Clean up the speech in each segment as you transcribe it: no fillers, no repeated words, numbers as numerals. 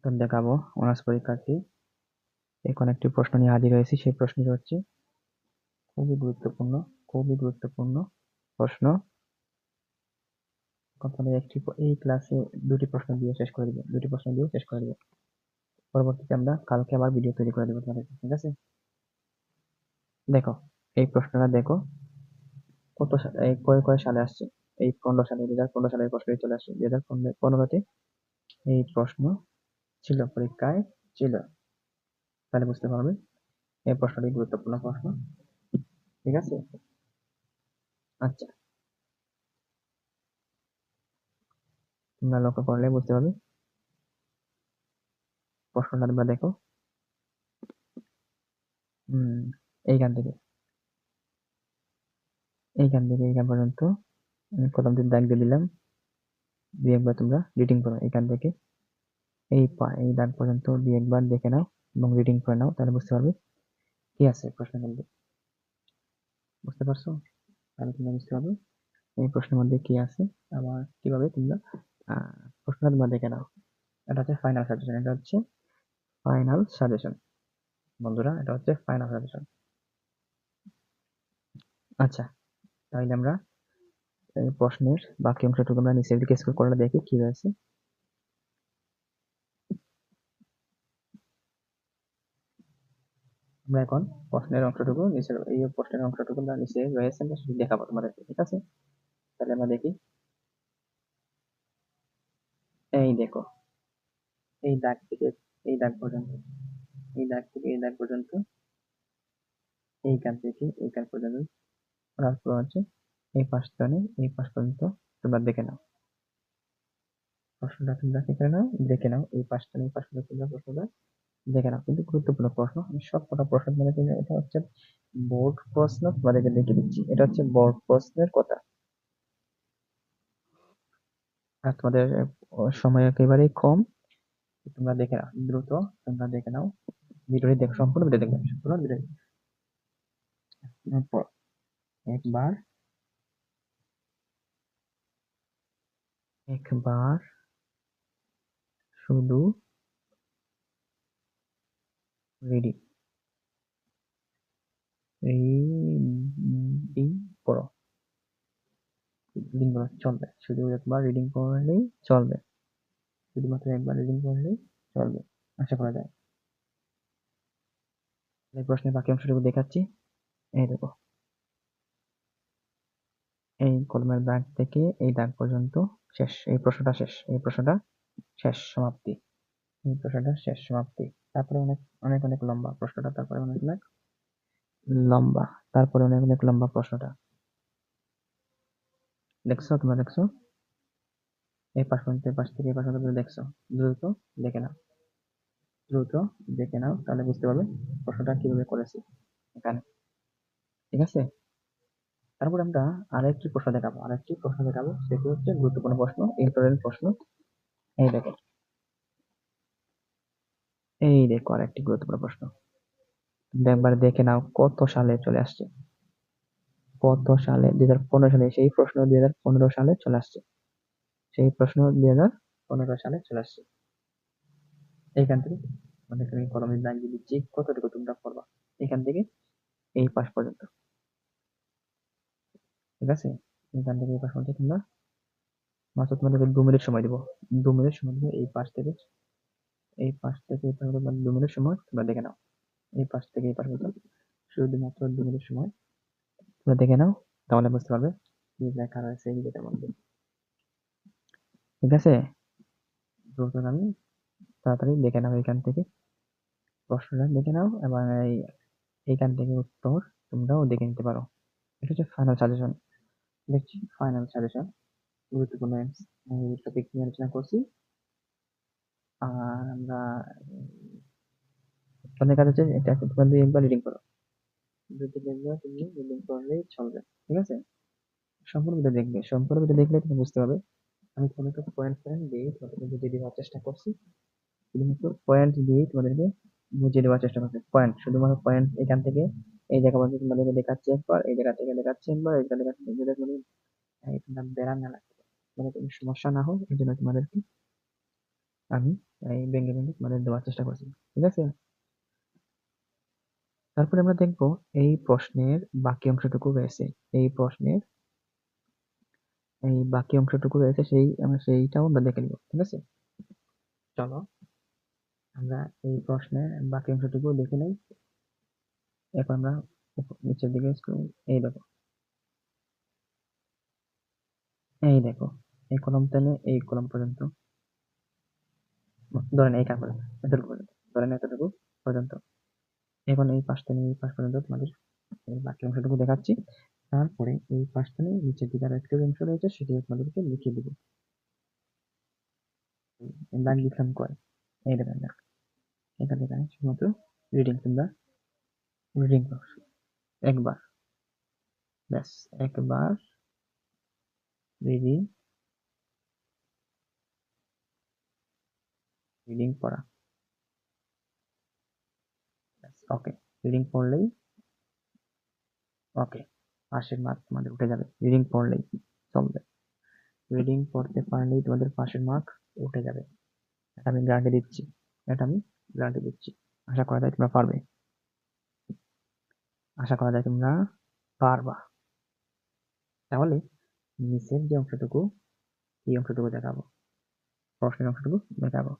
তো দেখাবো অনার্স পরীক্ষার্থী এখন একটি প্রশ্ন নিয়ে হাজির হয়েছি। সেই প্রশ্নটি হচ্ছে খুবই গুরুত্বপূর্ণ প্রশ্ন। এই ক্লাসে দুটি প্রশ্ন দিয়ে শেষ করে দিব। পরবর্তীতে আমরা কালকে আবার ভিডিও তৈরি করে দেবো তোমাদের, ঠিক আছে? দেখো এই প্রশ্নটা দেখো, কয় সালে আসছে। এই 15 সালে, 2015 সালের প্রশ্নটি চলে আসছে। 2015-তে এই প্রশ্ন ছিল, পরীক্ষায় ছিল। তাহলে বুঝতে পারবে এই প্রশ্নটি গুরুত্বপূর্ণ প্রশ্ন, ঠিক আছে? আচ্ছা, তোমরা লক্ষ্য করলে বুঝতে পারবে। প্রশ্নটা তোমরা দেখো, এইখান থেকে এইখান পর্যন্ত কলম দিয়ে দাগ দিয়ে দিলাম। দিয়ে একবার তোমরা রিডিং করো এখান থেকে এই দাগ পর্যন্ত দিয়ে একবার দেখে নাও এবং রিডিং করে নাও, তাহলে বুঝতে পারবে কি আছে প্রশ্নের মধ্যে। বুঝতে পারছো? তাহলে তোমরা বুঝতে পারবে এই প্রশ্নের মধ্যে কি আছে, আবার কিভাবে তোমরা প্রশ্নটা তোমরা দেখে নাও। এটা হচ্ছে ফাইনাল সাজেশন বন্ধুরা, এটা হচ্ছে ফাইনাল সাজেশন। আচ্ছা, তাহলে আমরা এই প্রশ্নের বাকি অংশটুকু আমরা নিচের দিকে স্ক্রল করে দেখি কি রয়েছে। আমরা এখন প্রশ্নের অংশটুকু আমরা নিচে রয়েছে আমরা সেটা দেখাবো তোমাদেরকে, ঠিক আছে? তাহলে আমরা দেখি। এই দেখো, এই দাগ থেকে এই দাগ পর্যন্ত এইখান থেকে এইখান পর্যন্ত তারপর হচ্ছে এই পাশ পর্যন্ত তোমরা দেখে নাও। প্রশ্নটা তোমরা দেখে নাও এই পাশ পর্যন্ত তোমরা প্রশ্নটা দেখে নাও। কিন্তু গুরুত্বপূর্ণ প্রশ্ন, আমি সব কটা প্রশ্ন তোমাদেরকে, এটা হচ্ছে বোর্ড প্রশ্ন, তোমাদেরকে দেখে দিচ্ছি। এটা হচ্ছে বোর্ড প্রশ্নের কথা। আর তোমাদের সময় একেবারেই কম, তোমরা দেখে নাও, দ্রুত তোমরা দেখে নাও। ভিডিওটি দেখো, সম্পূর্ণ ভিডিও দেখবে, একবার শুধু রিডিং রিডিং করো, চলবে। শুধু একবার রিডিং করলেই চলবে, শুধুমাত্র একবার রিডিং করলেই চলবে, আশা করা যায়। এই প্রশ্নের বাকি অংশটুকু দেখাচ্ছি। এই দেখো, এই কলমের দাগ থেকে এই দাগ পর্যন্ত শেষ, এই প্রশ্নটা শেষ সমাপ্তি। তারপরে অনেক অনেক অনেক লম্বা প্রশ্নটা, তারপরে অনেক অনেক লম্বা প্রশ্নটা। তোমরা দেখছো এই পাশ পর্যন্ত, এই পাশ থেকে এই পাশ পর্যন্ত দেখছো। দ্রুত দেখে নাও তাহলে বুঝতে পারবে প্রশ্নটা কিভাবে করেছি এখানে, ঠিক আছে? তারপর আমরা আরেকটি প্রশ্ন দেখাবো, সেটি হচ্ছে গুরুত্বপূর্ণ প্রশ্ন, ইম্পর্টেন্ট প্রশ্ন। এই দেখো আরেকটি গুরুত্বপূর্ণ প্রশ্ন। একবার দেখে নাও কত সালে চলে আসছে, 2015 সালে। সেই প্রশ্ন 2015 সালে চলে আসছে, এইখান থেকে মানে তুমি কলমের দাগ দিয়ে দিচ্ছি, কতটুকু তোমরা পড়বা এখান থেকে এই পাশ পর্যন্ত, ঠিক আছে? এখান থেকে এই পাশ পর্যন্ত তোমরা মাত্র তোমাদেরকে 2 মিনিট সময় দিব। 2 মিনিট সময় দিব, এই পাশ থেকে এই পাশ পর্যন্ত 2 মিনিট সময় তোমরা দেখে নাও। এই পাশ থেকে এই পাশ পর্যন্ত শুধুমাত্র 2 মিনিট সময় তোমরা দেখে নাও, তাহলে বুঝতে পারবে কি লেখা রয়েছে এই ভিডিওর মধ্যে, ঠিক আছে? দ্রুত আমি তাড়াতাড়ি দেখে নাও, এইখান থেকে প্রশ্নটা দেখে নাও এবং এইখান থেকে উত্তর তোমরাও দেখে নিতে পারো। এটা হচ্ছে ফাইনাল সাজেশন, গুরুত্বপূর্ণ টপিক নিয়ে আলোচনা করছি। আর আমরা তোমাদের কাছে হচ্ছে এটা তোমরা একবার রিডিং করো, তুমি রিডিং করলেই চলবে, ঠিক আছে? সম্পূর্ণ ভিডিও দেখলে তুমি বুঝতে পারবে। আমি তোমাকে পয়েন্ট দিয়ে তোমাদেরকে বুঝিয়ে দেওয়ার চেষ্টা করছি, শুধুমাত্র পয়েন্ট দিয়ে তোমাদেরকে বুঝিয়ে দেওয়ার চেষ্টা করছি। শুধুমাত্র পয়েন্ট এখান থেকে এই জায়গা পর্যন্ত তোমাদেরকে দেখাচ্ছি একবার, এই জায়গা থেকে দেখাচ্ছি একবার, এই জায়গা দেখাচ্ছি, তোমরা বেড়া না লাগে, মানে কোনো সমস্যা না হয় এই জন্য তোমাদেরকে আমি এই ভেঙে ভেঙে তোমাদের দেওয়ার চেষ্টা করছি, ঠিক আছে? তারপরে আমরা দেখব এই প্রশ্নের বাকি অংশটুকু রয়েছে, এই প্রশ্নের এই বাকি অংশটুকু রয়েছে সেইটাও আমরা দেখে নিব, ঠিক আছে? চলো আমরা এই প্রশ্নের বাকি অংশটুকু দেখে নেই। এখন আমরা নিচের দিকে এই দেখো, এই দেখো, এই কলম থেকে এই কলম পর্যন্ত, ধরেন এইখান পর্যন্ত, এতটুকু পর্যন্ত, ধরেন এতটুকু পর্যন্ত। এখন এই পাশ থেকে এই পাশ পর্যন্ত তোমাদের এই বাকি অংশটুকু দেখাচ্ছি। তারপরে এই পাশ থেকে নিচের দিকে আর একটু অংশ রয়েছে, সেটি তোমাদেরকে লিখে দিব। দাগ লিখলাম কয়, এই দেখেন না, এখান থেকে শুধুমাত্র রিডিং, তোমরা রিডিং করো একবার, ব্যাস একবার রিডিং, রিডিং পড়া, ওকে। রিডিং পড়লেই ওকে, পাশের মার্ক তোমাদের উঠে যাবে। রিডিং পড়লেই চলবে, রিডিং পড়তে পারলেই তোমাদের পাশের মার্ক উঠে যাবে। এটা আমি গ্যারান্টি দিচ্ছি, এটা আমি গ্যারান্টি দিচ্ছি। আশা করা যায় তোমরা পারবে, আশা করা যায় তোমরা পারবা। তাহলে নিচের যে অংশটুকু, এই অংশটুকু দেখাবো, প্রশ্নের অংশটুকু দেখাবো।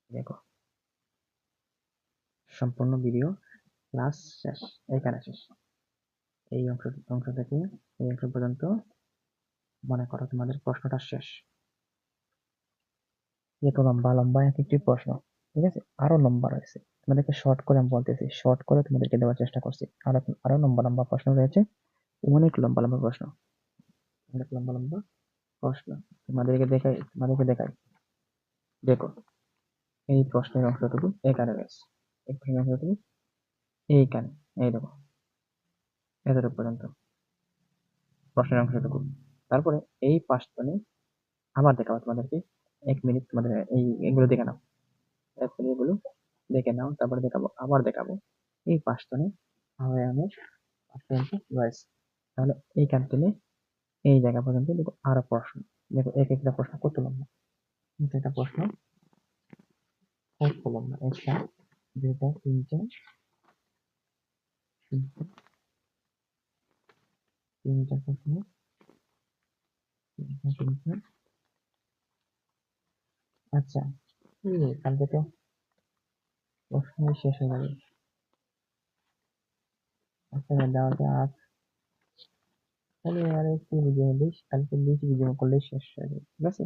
দেখো, সম্পূর্ণ ভিডিও ক্লাস শেষ, এখানে শেষ। এই অংশ থেকে এই অংশ পর্যন্ত মনে করো তোমাদের প্রশ্নটা শেষ। এত লম্বা লম্বা এক একটি প্রশ্ন, ঠিক আছে? আরো লম্বা রয়েছে, তোমাদেরকে শর্ট করে আমি বলতেছি, শর্ট করে তোমাদেরকে দেওয়ার চেষ্টা করছি। আরো লম্বা লম্বা প্রশ্ন রয়েছে, অনেক লম্বা লম্বা প্রশ্ন, অনেক লম্বা লম্বা প্রশ্ন। তোমাদেরকে দেখাই, দেখো, এই প্রশ্নের অংশটুকু এখানে রয়েছে, এই প্রশ্নের অংশটুকু এইখানে, এই দেখো, এতটুকু পর্যন্ত প্রশ্নের অংশটুকু। তারপরে এই পাঁচটনে আবার দেখাবো তোমাদেরকে, 1 মিনিট তোমাদের এগুলো দেখে নাও, 1 মিনিট এগুলো দেখে নাও, তারপরে দেখাবো, আবার দেখাবো এই পাঁচটনে আহ্বায়নের পাঁচটা রয়েছে। তাহলে এইখান থেকে এই জায়গা পর্যন্ত দেখো আরো প্রশ্ন, দেখো এক একটা প্রশ্ন কত লম্বা, এক একটা প্রশ্ন কত লম্বা, একটা, দুইটা, তিনটা, তিনটা, তিনটা প্রশ্ন, তিনটা, তিনটা। আচ্ছা, কালকে তো প্রশ্ন শেষ হয়ে যাবে। আচ্ছা, দেওয়াতে আর তাহলে আর একটু ভিডিও দিস, কালকে 20 ভিডিও করলেই শেষ হয়ে যাবে, ঠিক আছে?